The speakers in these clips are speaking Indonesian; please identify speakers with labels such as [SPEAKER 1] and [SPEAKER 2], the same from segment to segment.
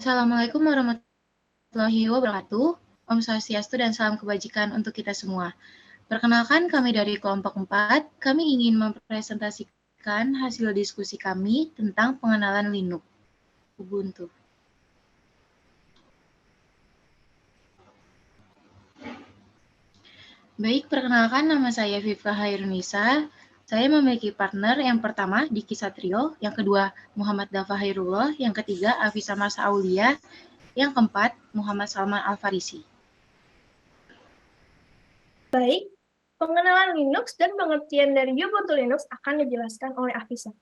[SPEAKER 1] Assalamualaikum warahmatullahi wabarakatuh. Om Swastiastu dan salam kebajikan untuk kita semua. Perkenalkan kami dari kelompok 4, kami ingin mempresentasikan hasil diskusi kami tentang pengenalan Linux, Ubuntu. Baik, perkenalkan nama saya Vivka Hairunisa. Saya memiliki partner yang pertama Diki Satrio, yang kedua Muhammad Dafa Hairullah, yang ketiga Afisa Mas Aulia, yang keempat Muhammad Salman Al-Farisi.
[SPEAKER 2] Baik, pengenalan Linux dan pengertian dari Ubuntu Linux akan dijelaskan oleh Afisa.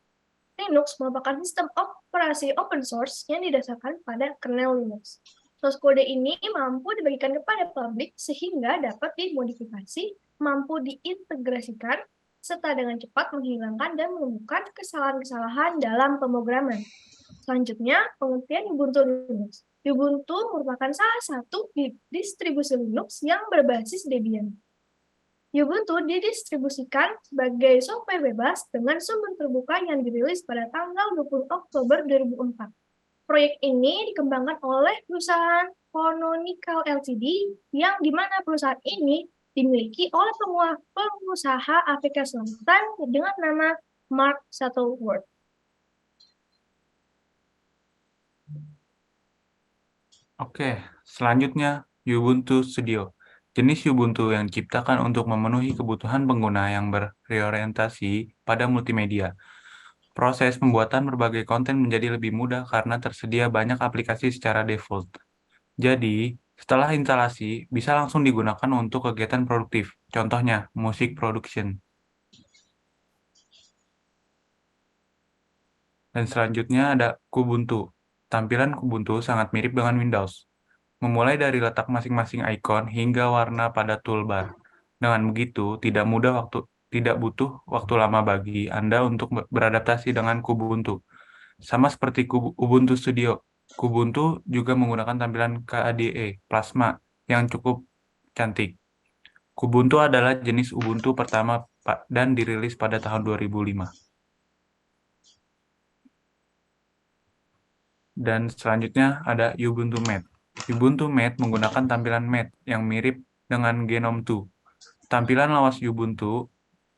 [SPEAKER 2] Linux merupakan sistem operasi open source yang didasarkan pada kernel Linux. Source kode ini mampu dibagikan kepada publik sehingga dapat dimodifikasi, mampu diintegrasikan, serta dengan cepat menghilangkan dan menemukan kesalahan-kesalahan dalam pemrograman. Selanjutnya, pengertian Ubuntu Linux. Ubuntu merupakan salah satu distribusi Linux yang berbasis Debian. Ubuntu didistribusikan sebagai software bebas dengan sumber terbuka yang dirilis pada tanggal 20 Oktober 2004. Proyek ini dikembangkan oleh perusahaan Canonical Ltd, yang dimana perusahaan ini dimiliki oleh pengusaha Afrika Selatan dengan nama Mark Shuttleworth.
[SPEAKER 3] Oke, selanjutnya Ubuntu Studio. Jenis Ubuntu yang diciptakan untuk memenuhi kebutuhan pengguna yang berorientasi pada multimedia. Proses pembuatan berbagai konten menjadi lebih mudah karena tersedia banyak aplikasi secara default. Jadi, setelah instalasi, bisa langsung digunakan untuk kegiatan produktif. Contohnya, musik production. Dan selanjutnya ada Kubuntu. Tampilan Kubuntu sangat mirip dengan Windows, memulai dari letak masing-masing icon hingga warna pada toolbar. Dengan begitu, tidak butuh waktu lama bagi Anda untuk beradaptasi dengan Kubuntu. Sama seperti Ubuntu Studio, Kubuntu juga menggunakan tampilan KDE Plasma yang cukup cantik. Kubuntu adalah jenis Ubuntu pertama dan dirilis pada tahun 2005. Dan selanjutnya ada Ubuntu Mate. Ubuntu Mate menggunakan tampilan Mate yang mirip dengan Gnome 2. Tampilan lawas Ubuntu,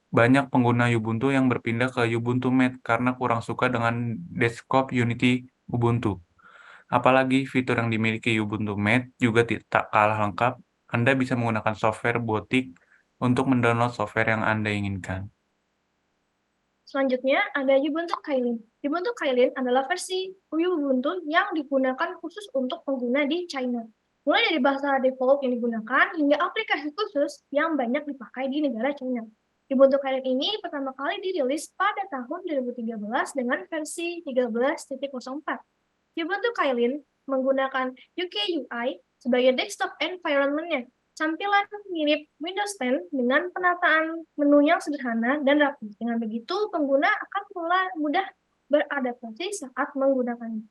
[SPEAKER 3] banyak pengguna Ubuntu yang berpindah ke Ubuntu Mate karena kurang suka dengan desktop Unity Ubuntu. Apalagi fitur yang dimiliki Ubuntu Mate juga tak kalah lengkap. Anda bisa menggunakan software Botik untuk mendownload software yang Anda inginkan.
[SPEAKER 2] Selanjutnya ada Ubuntu Kylin. Ubuntu Kylin adalah versi Ubuntu yang digunakan khusus untuk pengguna di China. Mulai dari bahasa default yang digunakan hingga aplikasi khusus yang banyak dipakai di negara China. Ubuntu Kylin ini pertama kali dirilis pada tahun 2013 dengan versi 13.04. Ubuntu Kylin menggunakan UKUI sebagai desktop environment-nya. Tampilan mirip Windows 10 dengan penataan menu yang sederhana dan rapi. Dengan begitu, pengguna akan mudah beradaptasi saat menggunakannya.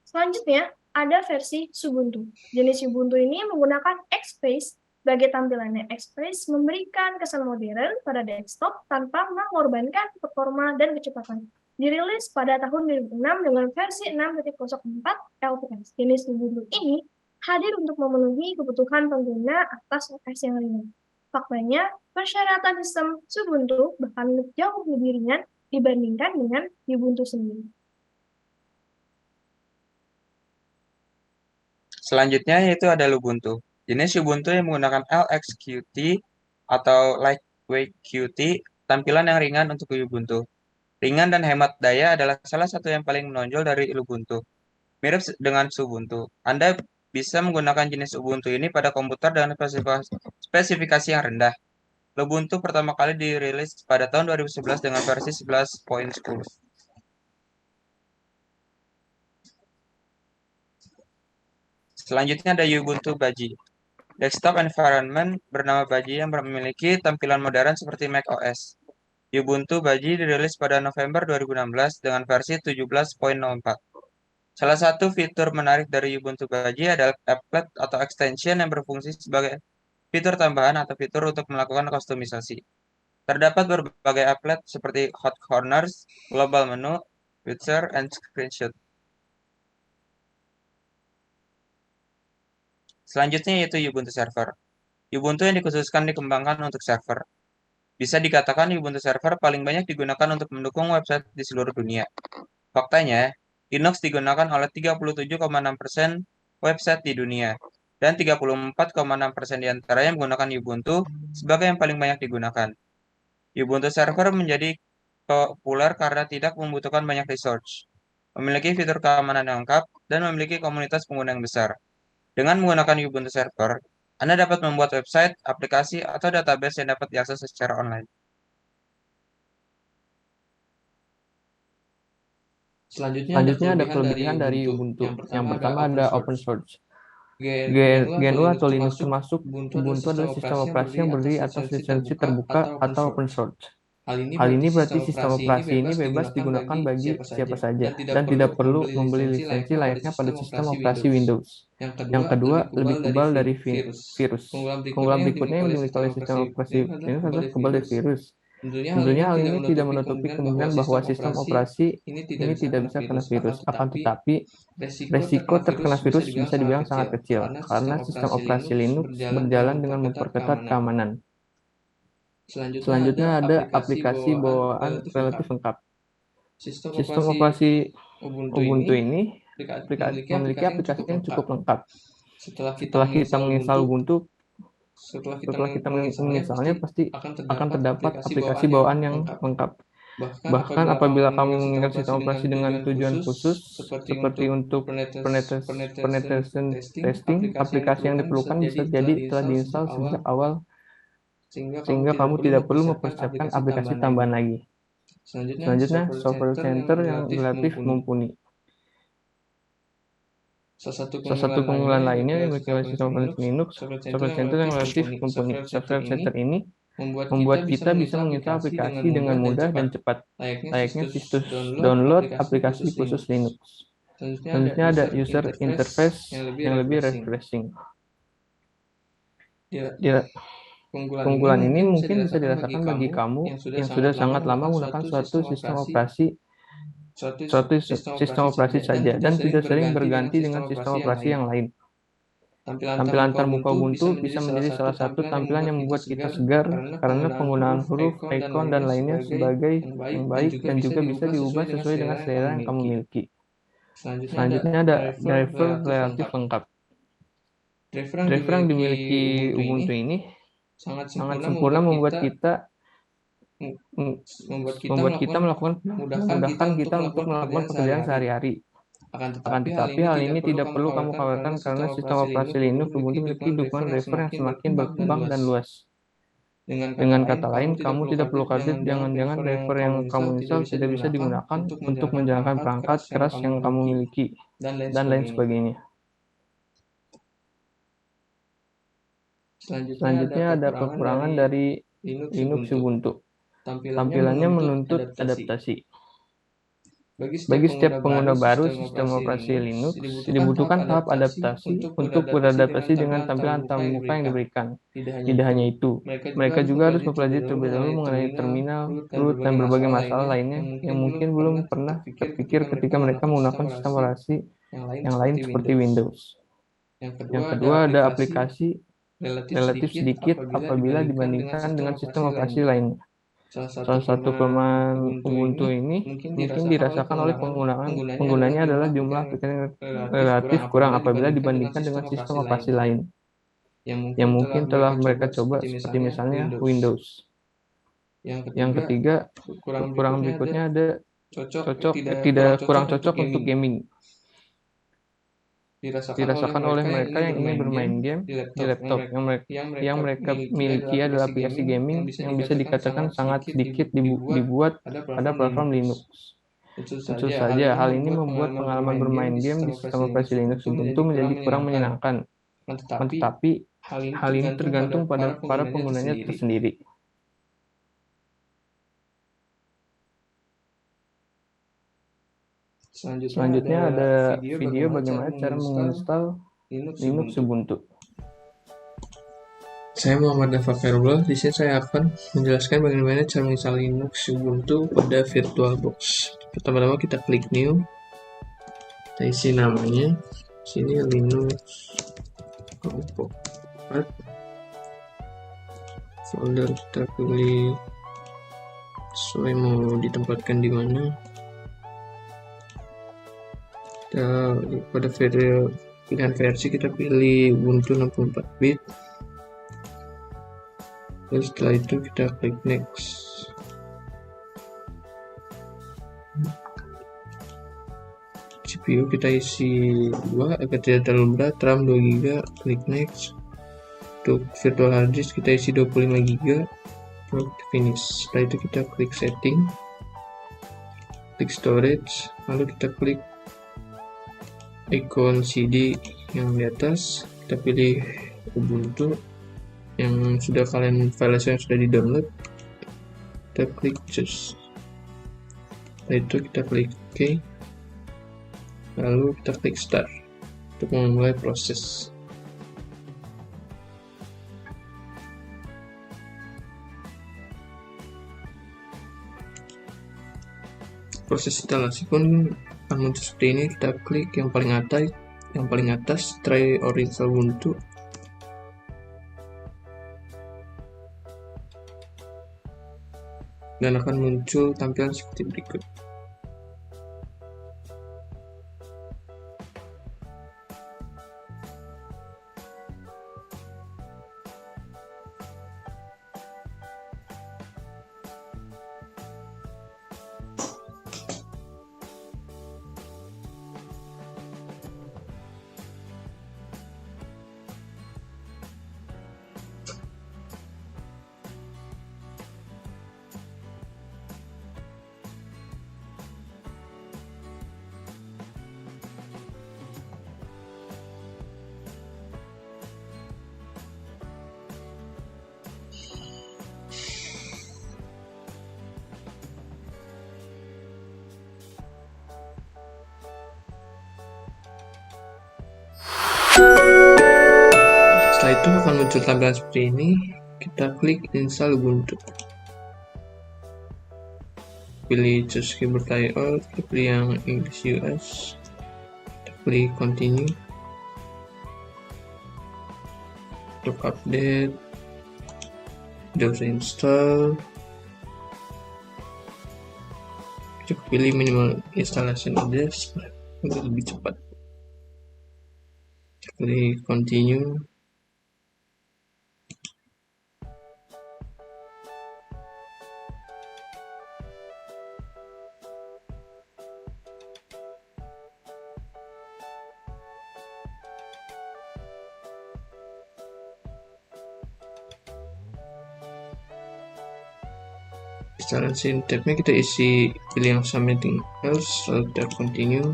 [SPEAKER 2] Selanjutnya, ada versi Xubuntu. Jenis Ubuntu ini menggunakan Xspace sebagai tampilannya. Xspace memberikan kesan modern pada desktop tanpa mengorbankan performa dan kecepatan. Dirilis pada tahun 2006 dengan versi 6.04 LTS. Jenis Ubuntu ini hadir untuk memenuhi kebutuhan pengguna atas OS yang ringan. Faktanya, persyaratan sistem Xubuntu bahkan jauh lebih ringan dibandingkan dengan Ubuntu sendiri.
[SPEAKER 4] Selanjutnya yaitu ada Lubuntu. Jenis Ubuntu yang menggunakan LXQt atau Lightweight Qt, tampilan yang ringan untuk Ubuntu. Ringan dan hemat daya adalah salah satu yang paling menonjol dari Ubuntu. Mirip dengan Xubuntu, Anda bisa menggunakan jenis Ubuntu ini pada komputer dengan spesifikasi yang rendah. Ubuntu pertama kali dirilis pada tahun 2011 dengan versi 11.10. Selanjutnya ada Ubuntu Baji. Desktop environment bernama Baji yang memiliki tampilan modern seperti macOS. Ubuntu Baji dirilis pada November 2016 dengan versi 17.04. Salah satu fitur menarik dari Ubuntu Baji adalah applet atau extension yang berfungsi sebagai fitur tambahan atau fitur untuk melakukan kustomisasi. Terdapat berbagai applet seperti hot corners, global menu, with share and screenshot. Selanjutnya yaitu Ubuntu Server. Ubuntu yang dikhususkan dikembangkan untuk server. Bisa dikatakan Ubuntu Server paling banyak digunakan untuk mendukung website di seluruh dunia. Faktanya, Linux digunakan oleh 37,6% website di dunia, dan 34,6% diantaranya menggunakan Ubuntu sebagai yang paling banyak digunakan. Ubuntu Server menjadi populer karena tidak membutuhkan banyak resource, memiliki fitur keamanan yang lengkap, dan memiliki komunitas pengguna yang besar. Dengan menggunakan Ubuntu Server, Anda dapat membuat website, aplikasi, atau database yang dapat diakses secara online.
[SPEAKER 5] Selanjutnya ada kelebihan dari Ubuntu. Yang pertama ada open source. GNU atau Linux termasuk Ubuntu adalah sistem operasi yang berdiri atas lisensi terbuka atau open source. Hal ini berarti sistem operasi ini bebas digunakan bagi siapa saja dan tidak perlu membeli lisensi layaknya pada sistem operasi Windows. Yang kedua, lebih kebal dari virus. Keunggulan berikutnya yang dimiliki oleh sistem operasi Linux adalah kebal dari virus. Tentunya hal ini tidak menutupi kemungkinan bahwa sistem operasi ini tidak bisa kena virus, akan tetapi resiko terkena virus bisa dibilang sangat kecil karena sistem operasi Linux berjalan dengan memperketat keamanan. Selanjutnya ada aplikasi bawaan relatif lengkap. Sistem operasi Ubuntu ini memiliki aplikasi yang cukup lengkap. Setelah kita menginstal Ubuntu, setelah kita menginstalnya pasti akan terdapat aplikasi bawaan yang lengkap. Bahkan apabila kamu mengingat sistem operasi dengan tujuan khusus, seperti untuk penetration testing, aplikasi yang diperlukan bisa jadi telah diinstal sejak awal, sehingga kamu tidak perlu mempersiapkan aplikasi tambahan lagi. Selanjutnya, software center yang relatif mumpuni. Salah satu keunggulan lainnya yang dimiliki oleh sistem operasi Linux, software center yang relatif mumpuni. Software center ini membuat kita bisa menginstal aplikasi dengan mudah dan cepat, layaknya situs download aplikasi khusus Linux. Selanjutnya ada user interface yang lebih refreshing. Keunggulan ini mungkin bisa dirasakan bagi kamu yang sudah sangat lama menggunakan suatu sistem operasi saja dan tidak sering berganti dengan sistem operasi yang lain. Tampilan terbuka Ubuntu bisa menjadi salah satu tampilan yang membuat kita segar karena penggunaan huruf, icon, dan lainnya sebagai yang baik dan juga bisa diubah sesuai dengan selera yang kamu miliki. Selanjutnya ada driver relatif lengkap. Driver yang dimiliki Ubuntu ini sangat sempurna memudahkan kita untuk melakukan pekerjaan sehari-hari. Akan tetapi hal ini tidak perlu kamu khawatirkan karena sistem operasi Linux Ubuntu memiliki dukungan driver yang semakin berkembang dan luas. Dengan kata lain, kamu tidak perlu khawatir jangan-jangan driver yang kamu install tidak bisa digunakan untuk menjalankan perangkat keras yang kamu miliki, dan lain sebagainya. Selanjutnya ada kekurangan dari Linux Ubuntu. Tampilannya menuntut adaptasi. Bagi setiap pengguna baru sistem operasi Linux, dibutuhkan tahap adaptasi untuk beradaptasi dengan tampilan terbuka yang diberikan. Tidak hanya itu, mereka juga harus mempelajari terlebih dahulu mengenai terminal, root, dan berbagai masalah lainnya yang mungkin belum pernah terpikir ketika mereka menggunakan sistem operasi yang lain seperti Windows. Yang kedua ada aplikasi relatif sedikit apabila dibandingkan dengan sistem operasi lainnya. Salah satu kelemahan Ubuntu ini mungkin dirasakan oleh penggunanya adalah jumlah aplikasi relatif kurang apabila dibandingkan dengan sistem operasi lain yang mungkin telah mereka coba seperti misalnya Windows. Yang ketiga, kekurangan berikutnya ada kurang cocok untuk gaming. Dirasakan oleh mereka yang ingin bermain game di laptop. Yang mereka miliki adalah aplikasi gaming yang bisa dikatakan sangat sedikit dibuat pada platform Linux. Tentu saja, hal ini membuat pengalaman bermain game di sistem operasi Linux Ubuntu menjadi kurang menyenangkan. Tetapi, hal ini tergantung pada para penggunanya tersendiri. Selanjutnya ada video bagaimana cara menginstal Linux Ubuntu. Saya Muhammad Dafa Khairullah. Di sini saya akan menjelaskan bagaimana cara menginstal Linux Ubuntu pada VirtualBox. Pertama-tama kita klik New, kita isi namanya. Sini Linux kelompok 4. Folder kita pilih sesuai mau ditempatkan di mana. Kita pada pilihan versi kita pilih Ubuntu 64 bit. Terus setelah itu kita klik next. CPU kita isi 2 agar tidak terlalu berat, RAM 2 GB, klik next. Untuk virtual hard disk kita isi 25 GB, klik finish. Setelah itu kita klik setting, klik storage, lalu kita klik icon CD yang di atas, kita pilih Ubuntu yang sudah filenya sudah di download, kita klik choose. Setelah itu kita klik OK, lalu kita klik start untuk memulai proses. Proses instalasi pun akan muncul seperti ini. Kita klik yang paling atas try or install Ubuntu. Dan akan muncul tampilan seperti berikut. Setelah itu akan muncul tampilan seperti ini. Kita klik install Ubuntu, pilih choose keyboard layout, kita pilih yang English US, kita pilih continue. Untuk update Windows install, kita pilih minimal installation address untuk lebih cepat. Pilih continue. Installation tabnya kita isi, pilih yang something else, lalu kita continue.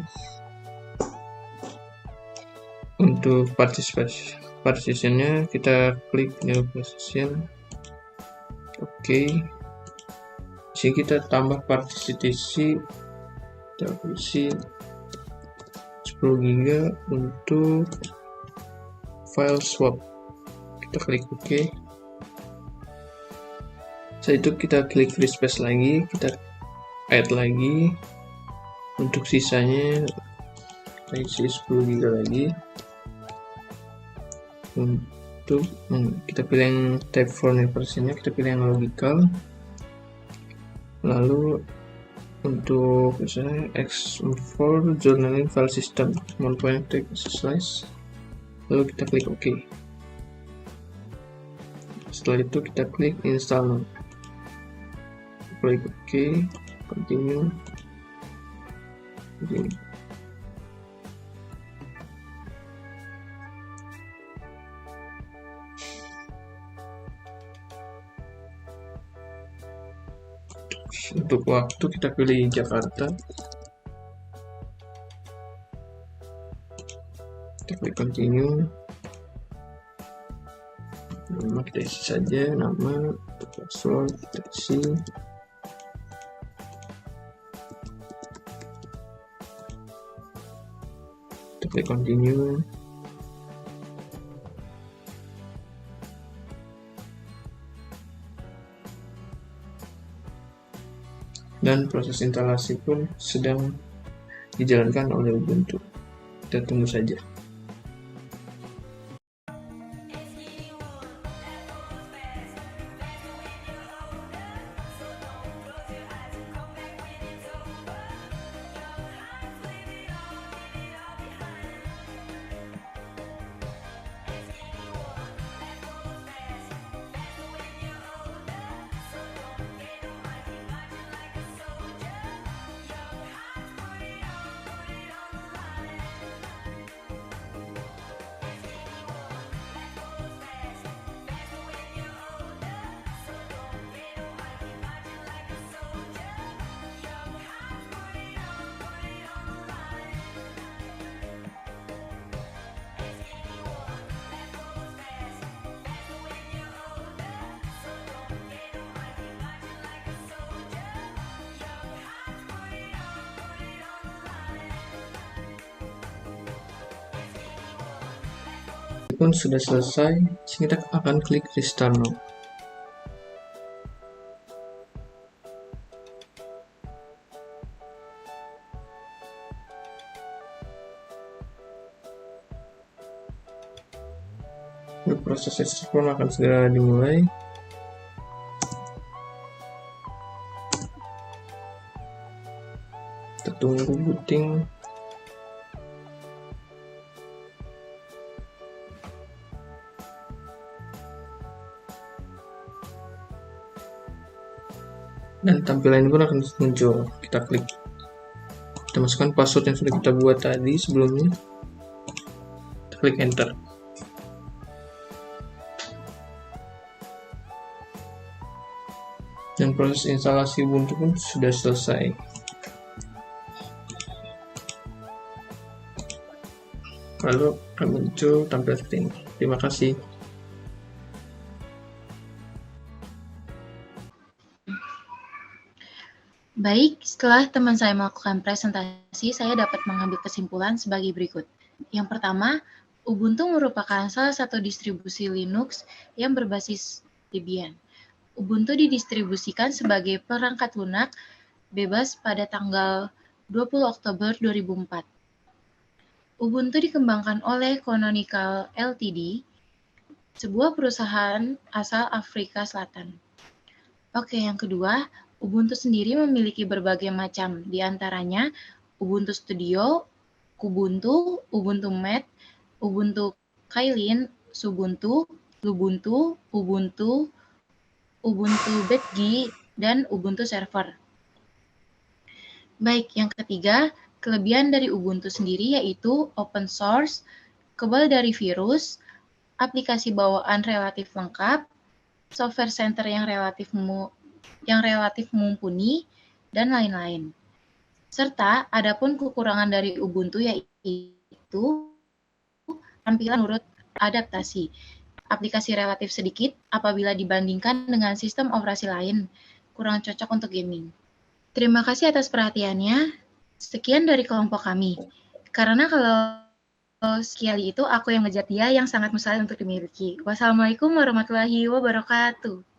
[SPEAKER 5] Untuk partitionnya kita klik new partition. Oke. Sini kita tambah partisi, kita isi 10 GB untuk file swap. Kita klik OK. Setelah itu kita klik free space lagi, kita add lagi. Untuk sisanya kita isi 10 GB lagi. Untuk kita pilih yang type for versionnya, kita pilih yang logical. Lalu untuk misalnya X4 journaling file system point exercise, lalu kita klik OK. Setelah itu kita klik install now, klik OK, continue. Untuk waktu kita pilih Jakarta, kita klik continue. Nama kita isi saja, nama, password kita isi. Kita klik continue. dan proses instalasi pun sedang dijalankan oleh Ubuntu. Kita tunggu saja. Pun sudah selesai, kita akan klik restart now. Proses restart pun akan segera dimulai. Kita tunggu booting. Dan tampilan ini pun akan muncul. Kita klik, kita masukkan password yang sudah kita buat tadi sebelumnya, kita klik enter. Dan proses instalasi Ubuntu pun sudah selesai. Lalu akan muncul tampilan seperti ini. Terima kasih.
[SPEAKER 1] Baik, setelah teman saya melakukan presentasi, saya dapat mengambil kesimpulan sebagai berikut. Yang pertama, Ubuntu merupakan salah satu distribusi Linux yang berbasis Debian. Ubuntu didistribusikan sebagai perangkat lunak bebas pada tanggal 20 Oktober 2004. Ubuntu dikembangkan oleh Canonical Ltd, sebuah perusahaan asal Afrika Selatan. Oke, yang kedua, Ubuntu sendiri memiliki berbagai macam, di antaranya Ubuntu Studio, Kubuntu, Ubuntu Mat, Ubuntu Kylin, Xubuntu, Lubuntu, Ubuntu, Ubuntu Betgi, dan Ubuntu Server. Baik, yang ketiga, kelebihan dari Ubuntu sendiri yaitu open source, kebal dari virus, aplikasi bawaan relatif lengkap, software center yang relatif mumpuni, dan lain-lain. Serta adapun kekurangan dari Ubuntu yaitu tampilan menurut adaptasi. Aplikasi relatif sedikit apabila dibandingkan dengan sistem operasi lain, kurang cocok untuk gaming. Terima kasih atas perhatiannya. Sekian dari kelompok kami. Karena kalau sekali itu aku yang ngejar dia yang sangat mustahil untuk dimiliki. Wassalamualaikum warahmatullahi wabarakatuh.